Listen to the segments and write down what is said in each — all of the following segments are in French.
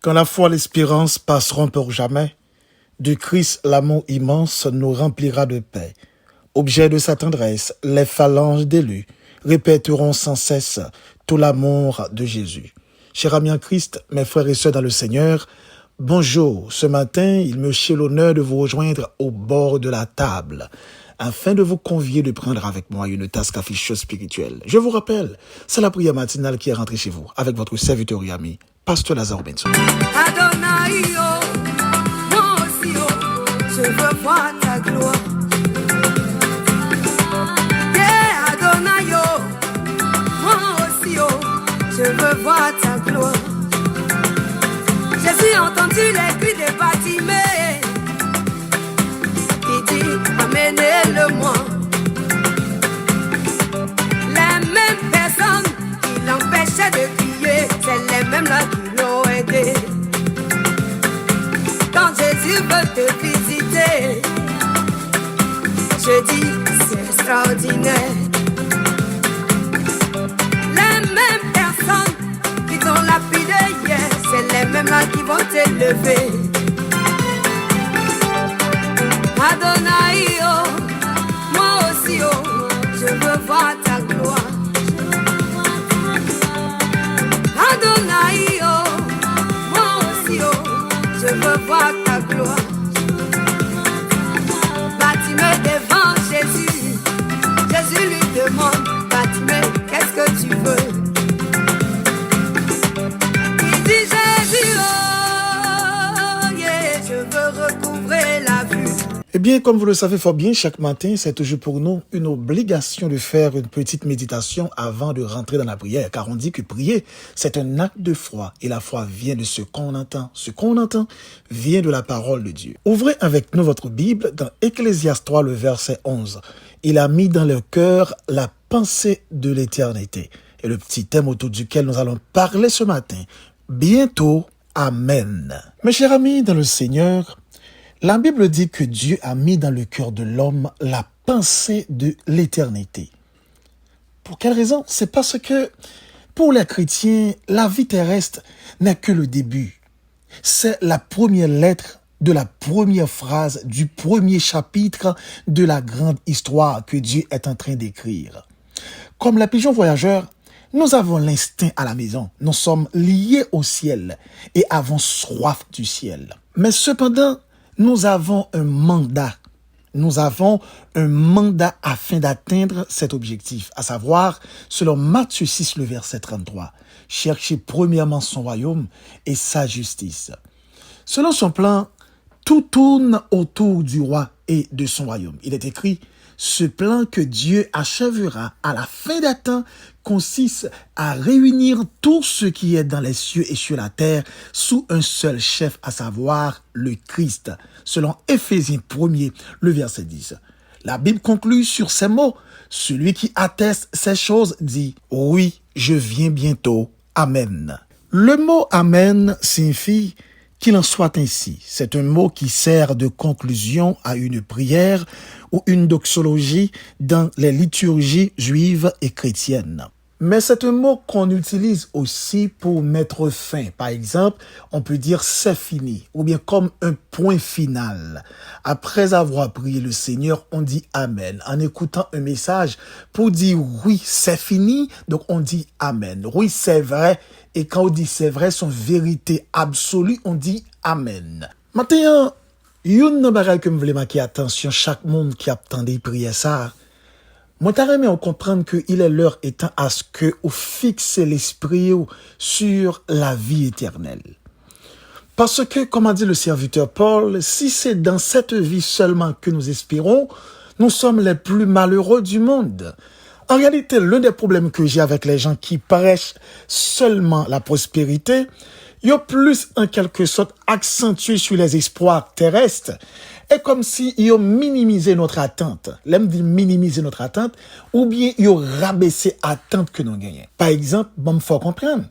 Quand la foi et l'espérance passeront pour jamais, du Christ l'amour immense nous remplira de paix. Objet de sa tendresse, les phalanges d'élus répéteront sans cesse tout l'amour de Jésus. Chers amis en Christ, mes frères et sœurs dans le Seigneur, bonjour. Ce matin, il me fait l'honneur de vous rejoindre au bord de la table, afin de vous convier de prendre avec moi une tasse café spirituelle. Je vous rappelle, c'est la prière matinale qui est rentrée chez vous, avec votre serviteur et ami, Pasteur Lazare Benson. Adonai, moi aussi, je veux voir ta gloire. Yeah, Adonai, moi aussi, je veux voir ta gloire. J'ai entendu les cris des Bartimée qui dit amenez-le-moi. Les mêmes personnes qui l'empêchaient de crier, c'est les mêmes là qui l'ont aidé. Quand Jésus veut te visiter, je dis c'est extraordinaire. Les mêmes personnes qui t'ont lapidé hier, c'est les mêmes là qui vont t'élever. Adonai, moi aussi, je veux voir ta gloire. Adonai, moi aussi, je veux voir ta gloire. Bartimée devant Jésus, Jésus lui demande, Bartimée, qu'est-ce que tu veux? Il dit Jésus, oh, yeah, je veux recouvrer la vue. Eh bien, comme vous le savez fort bien, chaque matin, c'est toujours pour nous une obligation de faire une petite méditation avant de rentrer dans la prière. Car on dit que prier, c'est un acte de foi. Et la foi vient de ce qu'on entend. Ce qu'on entend vient de la parole de Dieu. Ouvrez avec nous votre Bible dans Ecclésiaste 3, le verset 11. Il a mis dans leur cœur la pensée de l'éternité. Et le petit thème autour duquel nous allons parler ce matin. Bientôt, Amen. Mes chers amis dans le Seigneur, la Bible dit que Dieu a mis dans le cœur de l'homme la pensée de l'éternité. Pour quelle raison? C'est parce que pour les chrétiens, la vie terrestre n'est que le début. C'est la première lettre de la première phrase du premier chapitre de la grande histoire que Dieu est en train d'écrire. Comme les pigeons voyageurs, nous avons l'instinct à la maison. Nous sommes liés au ciel et avons soif du ciel. Mais cependant, nous avons un mandat. Nous avons un mandat afin d'atteindre cet objectif, à savoir, selon Matthieu 6, le verset 33, chercher premièrement son royaume et sa justice. Selon son plan, tout tourne autour du roi et de son royaume. Il est écrit, ce plan que Dieu achèvera à la fin des temps consiste à réunir tout ce qui est dans les cieux et sur la terre sous un seul chef, à savoir le Christ, selon Éphésiens 1er, le verset 10. La Bible conclut sur ces mots. Celui qui atteste ces choses dit, oui, je viens bientôt. Amen. Le mot Amen signifie qu'il en soit ainsi. C'est un mot qui sert de conclusion à une prière ou une doxologie dans les liturgies juives et chrétiennes. Mais c'est un mot qu'on utilise aussi pour mettre fin. Par exemple, on peut dire c'est fini ou bien comme un point final. Après avoir prié le Seigneur, on dit Amen. En écoutant un message pour dire oui, c'est fini, donc on dit Amen. Oui, c'est vrai. Et quand on dit c'est vrai, son vérité absolue, on dit Amen. Maintenant, yon nan bagay que me vle marquer attention chaque monde qui attendait prier ça. Moi, t'as remis on comprendre que il est l'heure étant à ce que ou fixe l'esprit sur la vie éternelle. Parce que, comme a dit le serviteur Paul, si c'est dans cette vie seulement que nous espérons, nous sommes les plus malheureux du monde. En réalité, l'un des problèmes que j'ai avec les gens qui prêchent seulement la prospérité, ils ont plus en quelque sorte accentué sur les espoirs terrestres. Et comme si ils ont minimisé notre attente. L'aime dit minimiser notre attente, ou bien ils ont rabaissé l'attente que nous gagnons. Par exemple, bon, faut comprendre.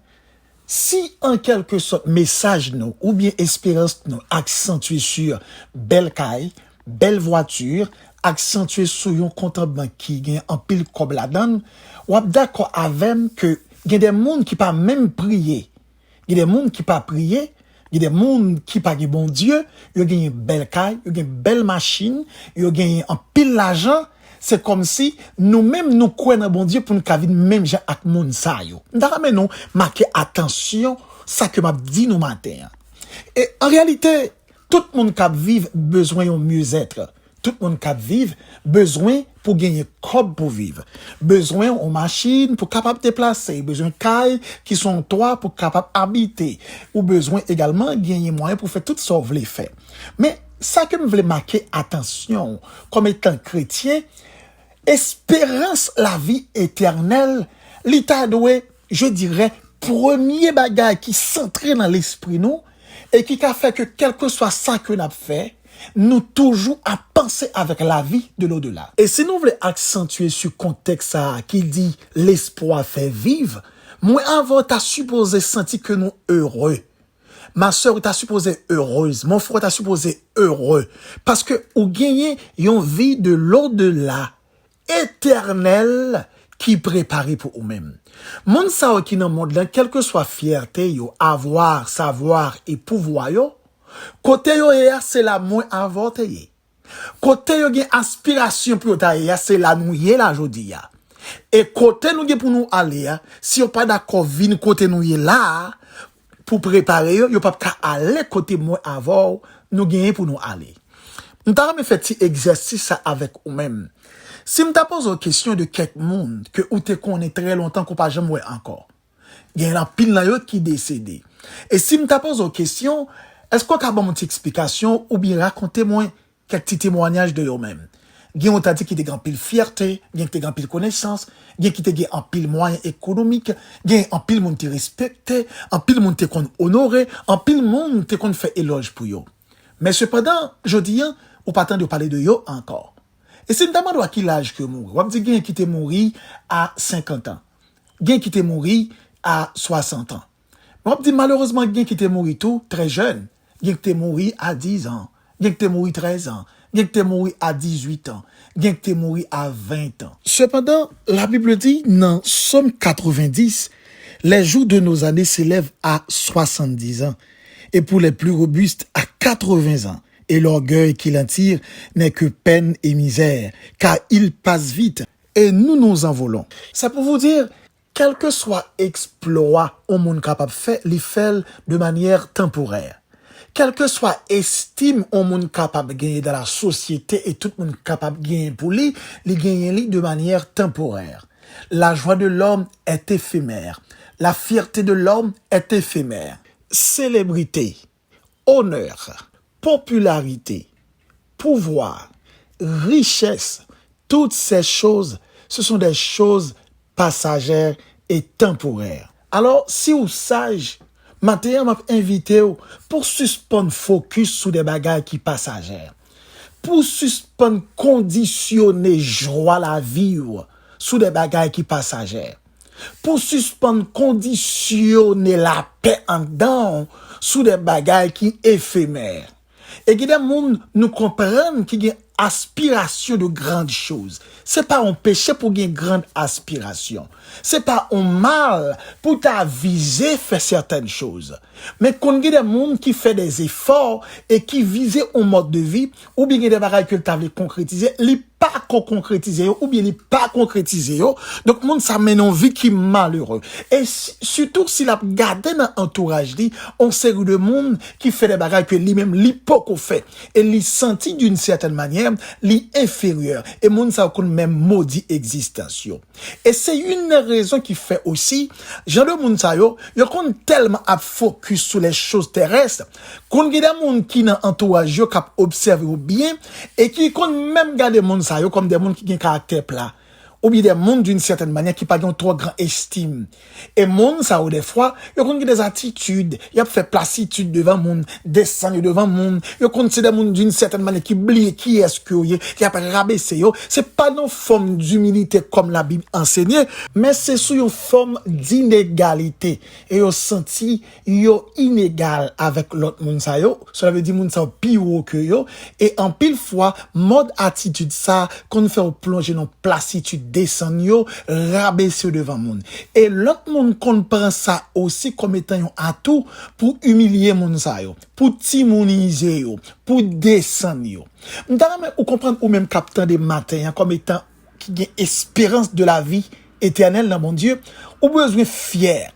Si en quelque sorte message nous, ou bien espérance nous, accentué sur belle caille, belle voiture, accentué sur un compte bancaire qui gagne en pile comme la donne, ou d'accord avec que il y a des monde qui pas même prier. Il y a des monde qui pas prier, il y a des monde qui pas bon Dieu, il y a une belle caille, il y a une belle machine, il y a en pile l'argent, c'est comme si nous-mêmes nous croyons bon Dieu pour nous vivre même gens avec monde ça yo. D'abord nous marquer attention ça que m'a dit nous matin. Et en réalité, tout le monde qui vivre besoin de mieux-être. Tout le monde qui vivre besoin pour gagner cob pour vivre. Besoin en machine pour capable déplacer, besoin de cailles qui sont toits pour capable habiter ou besoin également gagner moyen pour faire tout ça vous voulez faire. Mais ça que me voulais marquer attention comme étant chrétien, espérance la vie éternelle, l'état doué, je dirais premier bagage qui s'entraîne dans l'esprit nous et qui a fait que quel que soit ça que nous avons fait, nous toujours à penser avec la vie de l'au-delà. Et si nous voulons accentuer ce contexte qui dit l'espoir fait vivre, moi avant t'as supposé sentir que nous heureux. Ma soeur t'a supposé heureuse, mon frère t'a supposé heureux parce que ou gagner une vie de l'au-delà éternelle qui préparé pour eux-mêmes. Moun sa qui dans monde là, quelle que soit fierté yo, avoir, savoir et pouvoir yo, côté yo c'est la moins avorté. Côté yo gen aspiration pour ta c'est la nouye la jodi ya. Et côté nous gen pour nous aller, si on pas d'accord vinn côté nous là pour préparer yo pas aller côté moins avant, nous gen pour nous aller. Nous t'a fait petit exercice ça avec nous-mêmes. Si me t'a pose une question de quelque monde que ou te connaît très longtemps qu'on pas jamais encore. Il y a un pile là qui décédé. Et si me t'a pose une question, est-ce qu'on a une petite explication ou bien racontez-moi quelques petits témoignages de eux-mêmes. Il y a t'a dit qui te grand pile fierté, il y a te grand pile connaissance, il y a qui te gagne en pile moyen économique, il y a en pile monde te respecté, en pile monde te kon honoré, en pile monde te kon fait éloge pour yo. Mais cependant, je dis ou pas tant de parler de yo encore. Et si nous demandons à quel âge que mourir, on dit qu'il qui t'est mourir à 50 ans. Gen qui t'est mourir à 60 ans. On dit malheureusement gen qui t'est mourir tout très jeune. Gen qui t'est mourir à 10 ans. Gen qui t'est mourir 13 ans. Gen qui t'est mourir à 18 ans. Gen qui t'est mourir à 20 ans. Cependant, la Bible dit dans Somme 90, les jours de nos années s'élèvent à 70 ans. et pour les plus robustes à 80 ans. Et l'orgueil qu'il en tire n'est que peine et misère, car il passe vite et nous nous envolons. C'est pour vous dire, quel que soit exploit au monde capable de faire, il fait de manière temporaire. Quel que soit estime au monde capable de gagner dans la société et tout le monde capable de gagner pour lui, il gagne de manière temporaire. La joie de l'homme est éphémère. La fierté de l'homme est éphémère. Célébrité, honneur, popularité, pouvoir, richesse, toutes ces choses, ce sont des choses passagères et temporaires. Alors, si vous sage, maintenant, m'a invité pour suspendre focus sur des bagages qui passagères. Pour suspendre conditionner joie la vie sur des bagages qui passagères. Pour suspendre conditionner la paix en dedans sur des bagages qui éphémères. Et que des gens nous comprennent qu'il y a aspiration de grandes choses. C'est pas un péché pour une grande aspiration. C'est pas un mal pour ta viser faire certaines choses. Mais quand il y a des gens qui font des efforts et qui visent un mode de vie, ou bien il y a des bagages que tu as concrétiser, ils pas concrétiser ou bien ils pas concrétiser. Donc monde ça mène une vie qui est malheureux. Et surtout s'il a gardé dans l'entourage dit, on sait de monde qui fait des bagages que lui-même l'hypocrite fait et lui senti d'une certaine manière li inférieur et monde ça qu'on même maudit existence. Et c'est une raison qui fait aussi genre de monde ça yo qu'on tellement à focus sur les choses terrestres qu'on gade monde qui dans entourage yo cap observer bien et qui qu'on même garder monde ça yo comme des monde qui gen caractère plat ou bien des monde d'une certaine manière qui pas gen trop grand estime et monde ça ou des fois yo qu'on des attitudes y a fait placitude devant monde descendre devant monde yo qu'on c'est des monde d'une certaine manière qui oublie qui est-ce que y a pas rabaisser yo c'est pas non forme d'humilité comme la Bible enseignait mais c'est sous une forme d'inégalité et yo senti yo inégal avec l'autre monde ça yo cela veut dire monde ça pire que yo et en pile fois mode attitude ça qu'on fait plonger dans placitude descend yo rabaisser devant monde et l'autre monde comprend ça aussi comme étant un atout pour humilier monde ça yo pour timoniser yo pour descendre yo m'dame ou comprendre ou même captant des matins comme étant qui a espérance de la vie éternelle dans mon Dieu ou besoin fier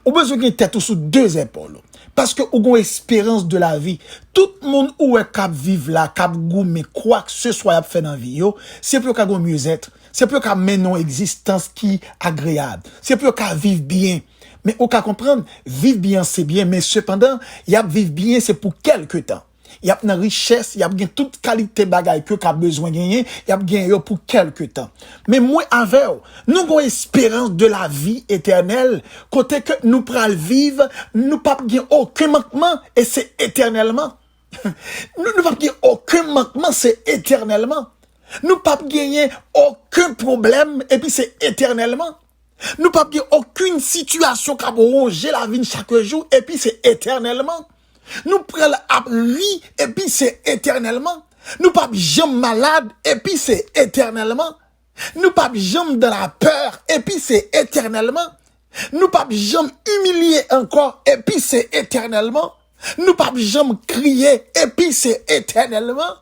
ou besoin de tête sous deux épaules parce que ou gon espérance de la vie tout le monde ou est cap vivre là cap goumer quoi que ce soit a fait dans vie yo c'est plus qu'à gon mieux-être c'est plus qu'à mener une existence qui agréable c'est plus qu'à vivre bien mais au cas comprendre vivre bien c'est bien mais cependant y a vivre bien c'est pour quelque temps y a une richesse y a bien toute qualité bagaille que qu'a besoin gagner y a bien pour quelque temps mais moi avec nous avons espérance de la vie éternelle côté que nous pral vivre nous pas gagner aucun manquement et c'est éternellement nous pas gagner aucun manquement c'est éternellement nous pas gagner aucun problème et puis c'est éternellement nous pas gagner aucune situation qui a ronger la vie chaque jour et puis c'est éternellement nous prenons abri et puis c'est éternellement. Nous pas jamais malade et puis c'est éternellement. Nous pas jamais dans la peur et puis c'est éternellement. Nous pas jamais humilié encore et puis c'est éternellement. Nous pas jamais crier et puis c'est éternellement.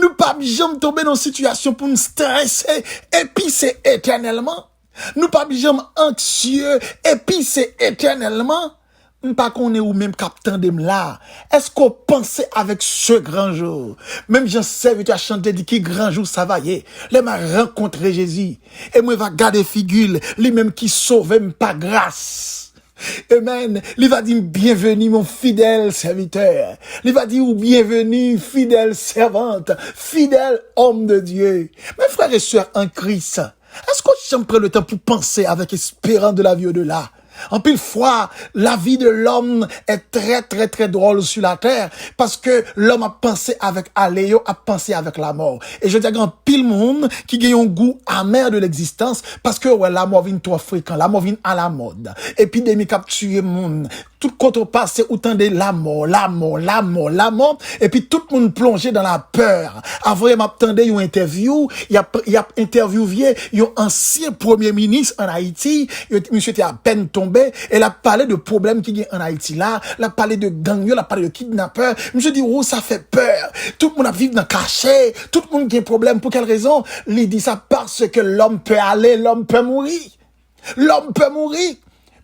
Nous pas jamais tomber dans une situation pour nous stresser et puis c'est éternellement. Nous pas jamais anxieux et puis c'est éternellement. Pas qu'on est ou même captain de là. Est-ce qu'on pensait avec ce grand jour? Même j'en sais, tu as chanté dit qui grand jour ça va y est. Les m'a rencontré Jésus. Et moi va garder figure, lui même qui sauve même pas grâce. Amen. Il va dire bienvenue mon fidèle serviteur. Il va dire bienvenue fidèle servante, fidèle homme de Dieu. Mes frères et sœurs en Christ, est-ce qu'on j'aime prendre le temps pour penser avec espérance de la vie au-delà? En pile fois, la vie de l'homme est très, très, très drôle sur la terre parce que l'homme a pensé avec Aléo, a pensé avec la mort. Et je dis à pile monde qui gagne un goût amer de l'existence parce que ouais, la mort vient trop fréquent, la mort vient à la mode. Épidémie cap tuer monde. Tout contre passe autant de la mort. Et puis tout le monde plongé dans la peur. Avant, m'attendait une interview, il a interviewé un ancien premier ministre en Haïti. Monsieur était à peine tombé tombé, elle a parlé de problèmes qui y a en Haïti là, elle a parlé de gang, elle a parlé de kidnappeurs. Je dis, oh, ça fait peur. Tout le monde a vécu dans le cachet, tout le monde qui a un problème. Pour quelle raison? Il dit ça parce que l'homme peut aller, l'homme peut mourir. L'homme peut mourir.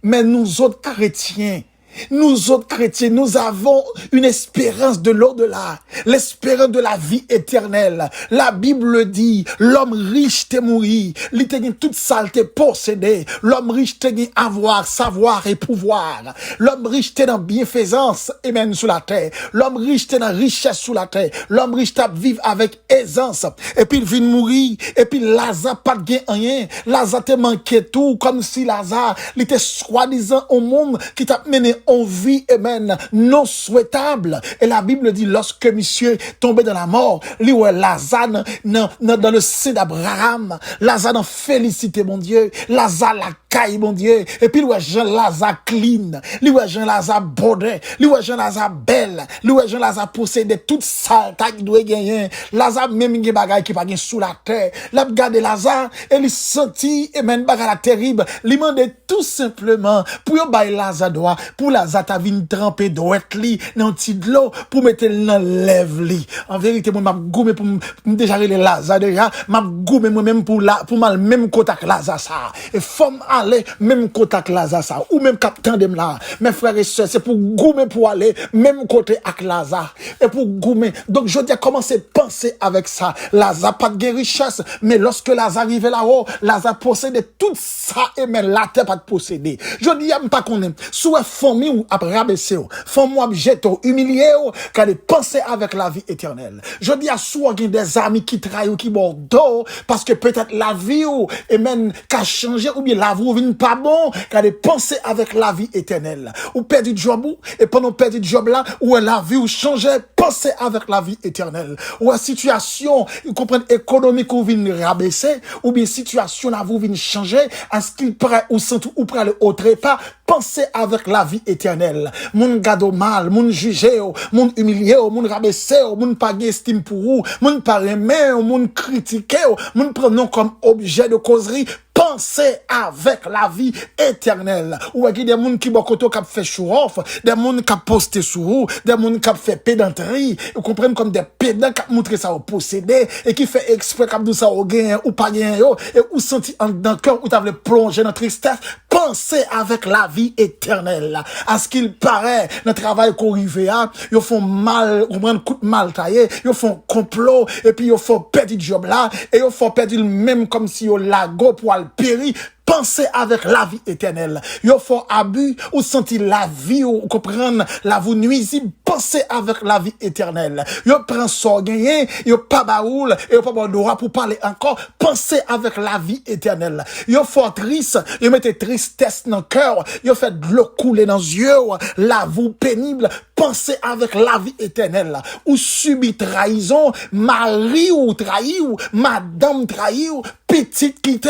Mais nous autres chrétiens, nous avons une espérance de l'au-delà, l'espérance de la vie éternelle. La Bible dit, l'homme riche te mourir, il te gagne toute saleté possédée. L'homme riche te gagne avoir, savoir et pouvoir. L'homme riche te dans bienfaisance et même sous la terre. L'homme riche te dans richesse sous la terre. L'homme riche t'a vivre avec aisance. Et puis il vient mourir. Et puis Lazare pas de gain rien. Lazare te manquait tout, comme si Lazare, il était soi-disant au monde qui t'a mené en vie, amen, non souhaitable. Et la Bible dit, lorsque monsieur tombait dans la mort, lui, ouais, Lazare, dans le sein d'Abraham, Lazare, félicité, mon Dieu, Lazare, la caille, mon Dieu, et puis, ouais, Jean Lazare clean, lui, ouais, Jean Lazare bonnet, lui, ouais, Jean Lazare belle, lui, ouais, Jean Lazare possédait toute ça, qui doit gagner, Lazare, même, il y a bagay qui pas sous la terre, l'a regardé Lazare, et il sentit, amen, bagay la terrible, il demandait tout simplement, pour yon bay Lazare doit, pour Lazare ta vin tremper doit li dans petit de l'eau pour mettre dans lèvre li. En vérité moi m'a goumé pour déjà les Lazare déjà m'a goumé moi même pour mal même contact Lazare ça et femme aller même contact Lazare ça ou même capitaine de là mes frères et sœurs c'est pour goumé pour aller même côté avec Lazare et pour goumé donc je dis à commencer penser avec ça Lazare pas de richesse mais lorsque Lazare arrive là-haut Lazare possédait tout ça et même la terre pas de posséder je dis pas qu'on aime soit famille ou après rabaisser femme ou jeter humilier car de penser avec la vie éternelle je dis à soit des amis qui trahissent ou qui bordeaux parce que peut-être la vie ou et même qu'a changé ou bien la vie vient pas bon car de penser avec la vie éternelle ou perdu job et pendant perdu job là ou la vie ou changer penser avec la vie éternelle ou la situation vous comprenez économique ou vient rabaisser ou bien situation la vie vient changer à ce qu'il prêt ou sent ou prêt le autre pas penser avec la vie éternelle. Moun gado mal, moun juge, moun humilié, moun rabaissé, moun pas estime pour vous, moun pas aimer, moun critiquer, moun prendre comme objet de causerie. Pensez avec la vie éternelle. Ou il y a des gens qui bokoto qui fait show-off, des gens qui posté sur vous, des gens qui fait pédanterie, vous comprenez comme des pédants qui montrent ça au possédé et qui fait exprès comme ça au gain ou pas gain et ou senti dans le cœur ou t'avais plongé dans tristesse. Pensez avec la vie éternelle. À ce qu'il paraît, le travail qu'on arrive à, ils font mal, ou prennent coup de mal taillé, ils font complot et puis ils font perdre le job là et ils font perdre le même comme si ils lago pour péri. Pensez avec la vie éternelle. Yo faut abus ou sentir la vie ou comprendre la vous nuisible. Pensez avec la vie éternelle. Yo prend so gagné, yo pas baoul et yo pas bon droit pour parler encore. Pensez avec la vie éternelle. Yo faut triste, yo mettez tristesse dans le cœur, yo fait de l'eau couler dans les yeux, la vous pénible. Pensez avec la vie éternelle. Ou subit trahison, mari ou trahi ou madame trahi ou petite quitte.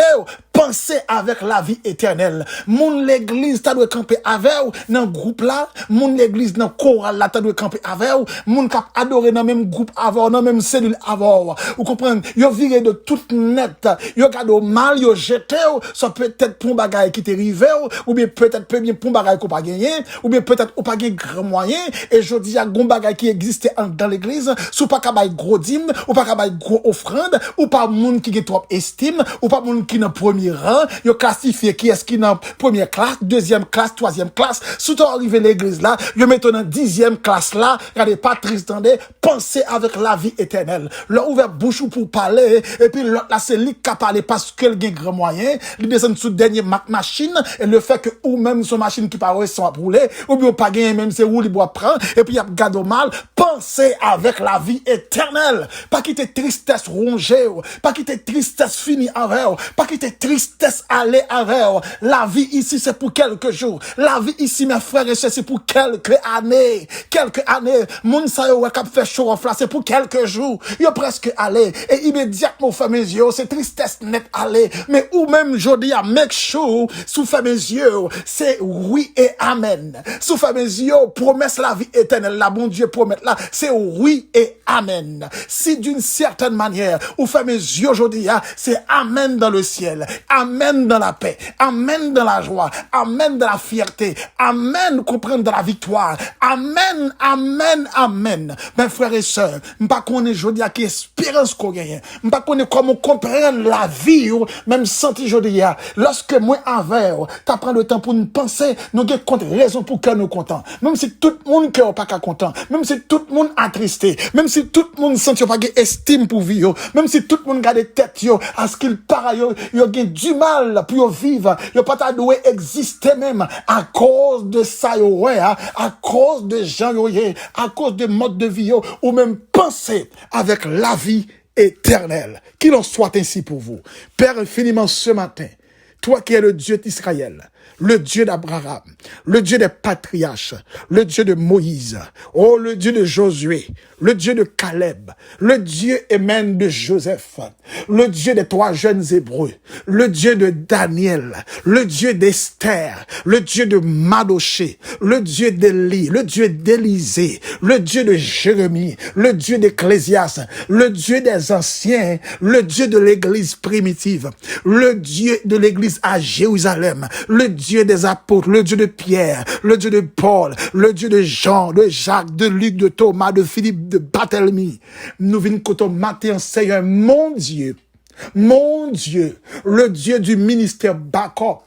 Pensez avec la vie éternelle. Moun l'église ta doit camper avec ou dans groupe là, moun l'église dans chorale là ta doit camper avec ou moun k'ap adorer dans même groupe avant, dans même cellule avant. Vous comprenez? Yo viré de toute net. Yo gado mal, yo jeté ou ça peut-être pour bagay qui t'est rivé ou bien peut-être peu bien pour bagay qu'on pas gagné ou bien peut-être ou pas gagné grand moyen et je dis à gon bagay qui existait dans l'église, sou pas ka bay gros dîme ou pas ka bay gros offrande ou pas moun qui gen trop estime ou pas moun qui dans premier rang, yo classifié qui est-ce qui dans première classe, deuxième classe, troisième classe, sous ton arrivé l'église là, yo mettons dans 10e classe là, regardez pas triste tendez, pensez avec la vie éternelle. Là ouvert bouche pour parler et puis l'autre là c'est lui qui a parlé parce qu'elle gagne grand moyen, il descend sous dernier machine et le fait que ou même son machine qui paraît sont rouler ou bien pas gagner même c'est où il boit prend et puis il y a gado mal, pensez avec la vie éternelle. Pas quitter tristesse rongée, pas quitter tristesse finie avec, pas quitter tristesse aller avec. La vie ici c'est pour quelques jours. La vie ici mes frères et sœurs c'est pour quelques années. Quelques années. Moun sa yo k'ap fait show off là c'est pour quelques jours. Yo presque aller et immédiatement fait mes yeux c'est tristesse net aller. Mais ou même jodi à make sure sous fait mes yeux c'est oui et amen. Sous fait mes yeux promesse la vie éternelle la bon Dieu promet là c'est oui et amen. Si d'une certaine manière ou fait mes yeux aujourd'hui c'est amène dans le ciel, amène dans la paix, amène dans la joie, amène dans la fierté, amène comprendre dans la victoire, amen, amen, amen. Mes frères et sœurs, m'pas qu'on est jodi à qui espérance qu'on gagne, m'pas qu'on est comment comprendre la vie, même senti jodi à, lorsque moi envers, t'apprends le temps pour nous penser, nous avons raison pour que nous contents, même si tout le monde n'est pas content, même si tout le monde attristé, même si tout le monde sent pas estime pour vivre, même si tout le monde garde tête yo, à ce qu'il part yo a du mal pour vivre, yo pas ta doué exister même à cause de ça yo ouais, à cause de gens yo à cause de mode de vie yo, ou même penser avec la vie éternelle. Qu'il en soit ainsi pour vous. Père, infiniment ce matin, toi qui es le Dieu d'Israël, le Dieu d'Abraham, le Dieu des patriarches, le Dieu de Moïse, oh, le Dieu de Josué, le Dieu de Caleb, le Dieu Amen de Joseph, le Dieu des 3 jeunes Hébreux, le Dieu de Daniel, le Dieu d'Esther, le Dieu de Madoché, le Dieu d'Élie, le Dieu d'Élisée, le Dieu de Jérémie, le Dieu d'Ecclésias, le Dieu des anciens, le Dieu de l'église primitive, le Dieu de l'église à Jérusalem, le Dieu des apôtres, le Dieu de Pierre, le Dieu de Paul, le Dieu de Jean, de Jacques, de Luc, de Thomas, de Philippe, de Barthélemy. Nous venons côté matin, Seigneur, mon Dieu, le Dieu du ministère Backup.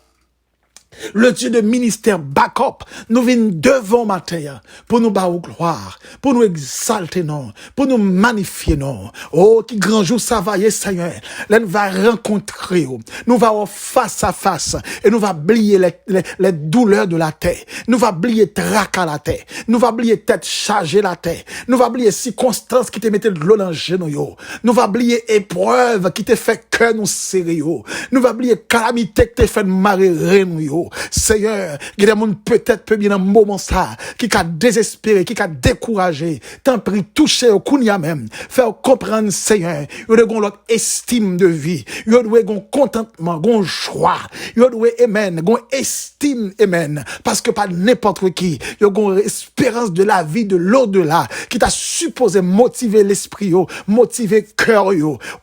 Le Dieu de ministère backup, nous venons devant matin pour nous battre gloire, pour nous exalter non, pour nous magnifier non. Oh, qui grand jour ça va y Seigneur. Là nous va rencontrer, nous va face à face et nous va oublier les douleurs de la terre. Nous va oublier trac à la terre. Nous va oublier tête chargée la terre. Nous va oublier circonstances qui te mettaient de l'eau dans le genou. Nous va oublier épreuves qui te fait cœur nous serrer. Nous va oublier calamité qui te fait marrer nous. Seigneur, il y a des gens peut-être peut bien dans moment ça qui a désespéré, qui a découragé, tant pris toucher au kounia même, faire comprendre Seigneur, il y a l'autre estime de vie, il y a un contentement, un joie, il y a amen, un estime amen, parce que pas n'importe qui, il y a une espérance de la vie de l'au-delà qui t'a supposé motiver l'esprit, motiver cœur.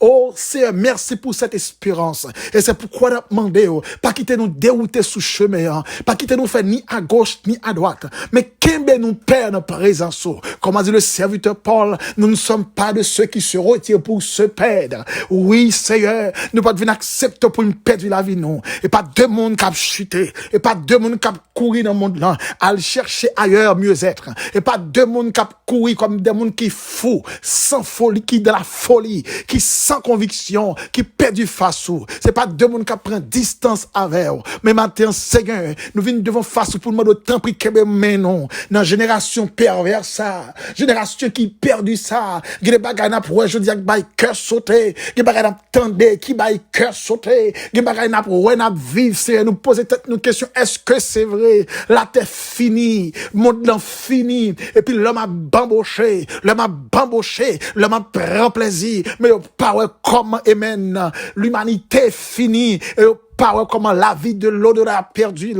Oh Seigneur, merci pour cette espérance et c'est pourquoi nous demandons pas quitter nous dérouter sous chemin, pas quitter nous faire ni à gauche ni à droite, mais qu'embe nous perd dans présence. Comme a dit le serviteur Paul, nous ne sommes pas de ceux qui se retirent pour se perdre. Oui, Seigneur, nous pas devenir accepter pour une perdre la vie, non. Et pas deux monde qui a chuté, et pas deux monde qui a couru dans le monde là, à le chercher ailleurs mieux être. Et pas deux monde qui a couru comme des monde qui fou, sans folie, qui de la folie, qui sans conviction, qui perd du face-ou. C'est pas deux monde qui prend distance avec eux. Mais maintenant, Seigneur, nous venons devant face pour le monde autant pris que mais non. Dans la génération perverse, ça. Génération qui perdu ça. Qui des bagages n'a pour je dis que bail cœur sauté. Qui bagages n'a tendé, qui bail cœur sauté. Qui bagages n'a pour n'a vivre, c'est nous poser tête nous question, est-ce que c'est vrai? La terre finie, monde l'en fini. Et puis l'homme a bamboché, l'homme a prend plaisir. Mais pas comment, amen. L'humanité finie. Et pas comment la vie de l'au-delà a perdu,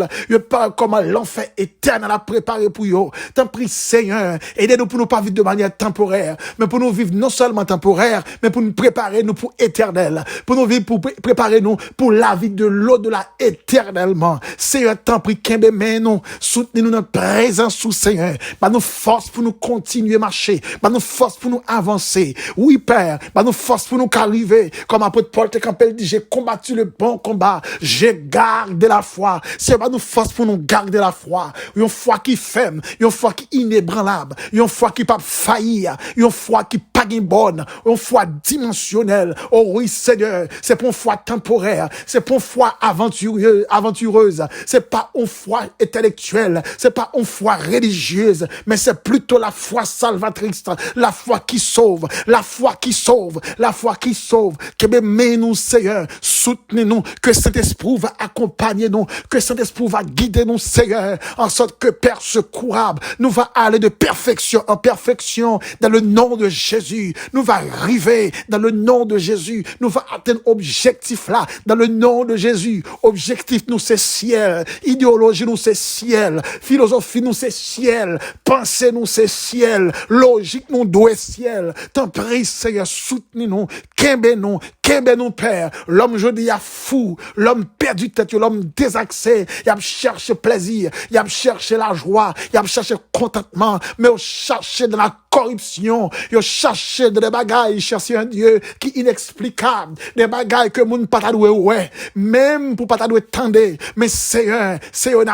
pas comment l'enfer éternel a préparé pour eux. Tant pis, Seigneur, aidez-nous pour nous pas vivre de manière temporaire, mais pour nous vivre non seulement temporaire, mais pour nous préparer nous pour éternel, pour nous vivre pour préparer nous pour la vie de l'au-delà éternellement. Seigneur, tant pis, qu'embe mais nous, soutenez-nous dans présence sous Seigneur, bah nous force pour nous continuer à marcher, bah nous force pour nous avancer. Oui, Père, bah nous force pour nous arriver, comme apôtre Paul te campel dit, j'ai combattu le bon combat. J'ai gardé la foi. C'est pas nous force pour nous garder la foi. Une foi qui ferme, une foi qui inébranlable, une foi qui pas faillir, une foi qui pas bonne, une foi dimensionnelle. Oh oui, Seigneur, c'est pour une foi temporaire, c'est pour une foi aventureuse, c'est pas une foi intellectuelle, c'est pas une foi religieuse, mais c'est plutôt la foi salvatrice, la foi qui sauve, la foi qui sauve, la foi qui sauve. Que mais nous, Seigneur, soutenez-nous, que Saint-Esprit va accompagner nous, que Saint-Esprit va guider nous, Seigneur, en sorte que Père secourable, nous va aller de perfection en perfection dans le nom de Jésus. Nous va arriver dans le nom de Jésus. Nous va atteindre objectif là dans le nom de Jésus. Objectif nous c'est ciel, idéologie nous c'est ciel, philosophie nous c'est ciel, pensée nous c'est ciel, logique nous doit ciel. T'en prie, Seigneur, soutenez-nous, qu'embe nous, Kembe nous père, l'homme jeudi a fou, l'homme perdu tête, l'homme désaxé, il a cherché plaisir, il a cherché la joie, il a cherché contentement, mais il cherché de la corruption, il cherché de des bagailles, il cherché un Dieu qui est inexplicable, des bagailles que moun pas doué ouais, même pour pas doué tendre, mais c'est un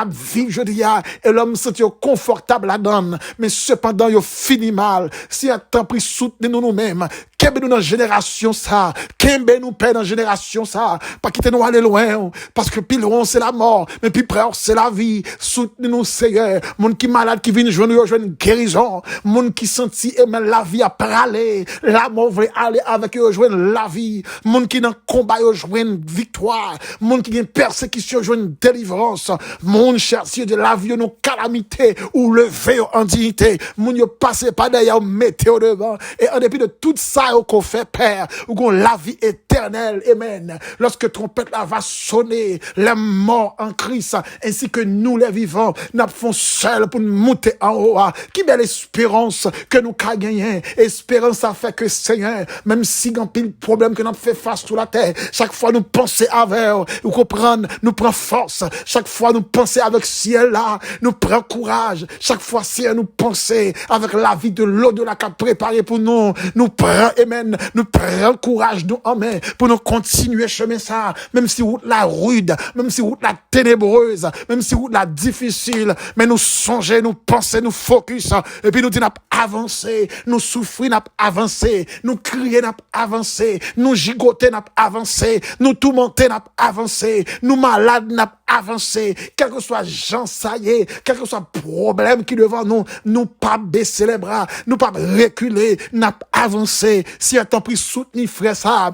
vie jeudi a, et l'homme se sent confortable là-dedans, mais cependant il finit mal, si un temps pris soutenir nous-mêmes, Kembe nous dans génération ça, Kembe nous père dans génération ça, pas quitter nous aller loin, parce que plus loin c'est la mort, mais plus près c'est la vie, soutenez-nous Seigneur, moun qui malade qui vient joindre une guérison, moun qui senti aimer la vie à praler, la mort veut aller avec eux joindre la vie, moun qui dans combat joindre victoire, moun qui dans persécution joindre délivrance, moun chercher de la vie nos calamités ou lever en dignité, moun yo passer par derrière mettez au devant, et en dépit de tout ça qu'on fait père, ou qu'on la vie éternelle, amen. Lorsque trompette là va sonner, les morts en Christ, ainsi que nous les vivants, nous faisons seul pour nous monter en haut. Qui belle espérance que nous avons gagné. Espérance a fait que Seigneur, même si il y a pile problème que nous fait face sur la terre, chaque fois nous pensons avec, nous comprenons, nous prenons force. Chaque fois nous pensons avec ciel là, nous prenons courage. Chaque fois ciel nous pensons avec la vie de l'au-delà qu'a préparé pour nous, nous prenons amen, nous prenons courage nous en main pour nous continuer chemin ça, même si route la rude, même si route la ténébreuse, même si route la difficile, mais nous songer, nous penser, nous focus, et puis nous disons avancer, nous souffrir, n'a avancer, nous crier, n'a avancer, nous gigoter, n'a avancer, nous tourmenter, n'a avancer, nous malades, n'a avancer, quel que soit Jean ça y est, quel que soit problème qui devant nous, nous pas baisser les bras, nous pas reculer, n'a avancer. Si un temps pris soutenir frère ça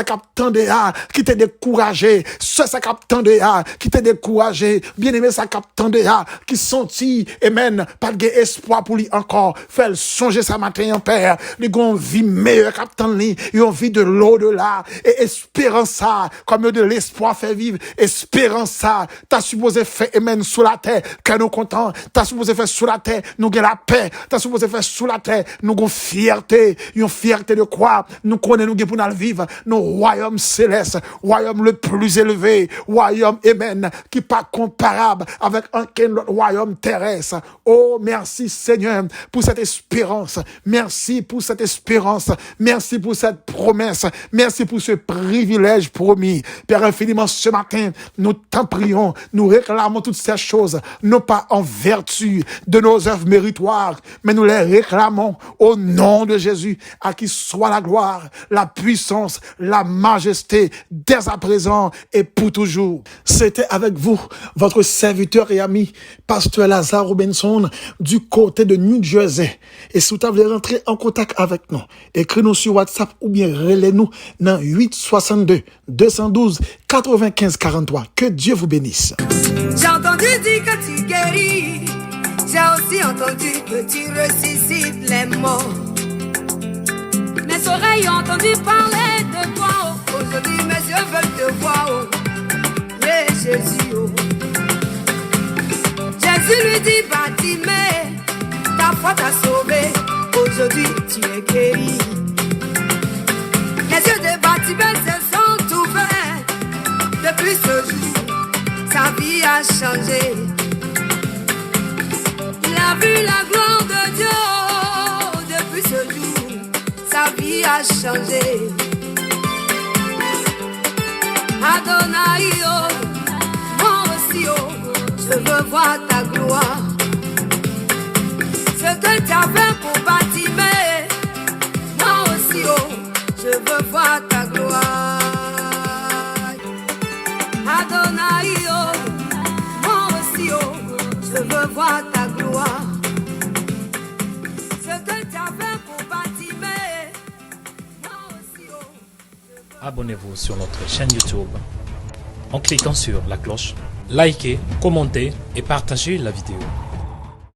captendé qui t'est découragé, ça captendé qui t'est découragé, bien aimé ça captendé qui senti amen, pas de espoir pour lui encore, faire songer ça matin en père, les gon vie meilleure captend lui, ils ont vie de l'au-delà et espérance ça comme de l'espoir fait vivre, espérance ça, t'as supposé faire amen sous la terre, que nous content, t'as supposé faire sous la terre, nous gain la paix, t'as supposé faire sous la terre, nous gon fierté, une fierté de quoi nous connaissons nous pour nous vivre nos royaumes célestes, royaume le plus élevé, royaume amen qui pas comparable avec aucun autre royaume terrestre. Oh merci Seigneur pour cette espérance, merci pour cette espérance, merci pour cette promesse, merci pour ce privilège promis. Père infiniment ce matin nous t'en prions, nous réclamons toutes ces choses, non pas en vertu de nos œuvres méritoires, mais nous les réclamons au nom de Jésus, à qui soit la gloire, la puissance, la majesté, dès à présent et pour toujours. C'était avec vous, votre serviteur et ami, Pasteur Lazare Robinson, du côté de New Jersey. Et si vous voulez rentrer en contact avec nous, écrivez-nous sur WhatsApp ou bien relais-nous dans 862 212 95 43. Que Dieu vous bénisse. J'ai entendu dire que tu guéris, j'ai aussi entendu que tu ressuscites les morts. Mes oreilles ont entendu parler de toi, oh. Aujourd'hui mes yeux veulent te voir, oh. Et Jésus, oh. Jésus lui dit, Bartimée, ta foi t'a sauvé, aujourd'hui tu es guéri. Les yeux de Bartimée se sont ouverts, depuis ce jour, sa vie a changé. Il a vu la gloire de Dieu, depuis ce jour, sa vie a changé. Adonai, oh, moi aussi, oh, je veux voir ta gloire. Ce que tu as fait pour Bartimée, moi aussi, oh, je veux voir ta gloire. Adonai, oh, moi aussi, oh, je veux voir ta gloire. Ce que tu as fait pour Bartimée, moi aussi, oh, je veux... Abonnez-vous sur notre chaîne YouTube en cliquant sur la cloche, likez, commentez et partagez la vidéo.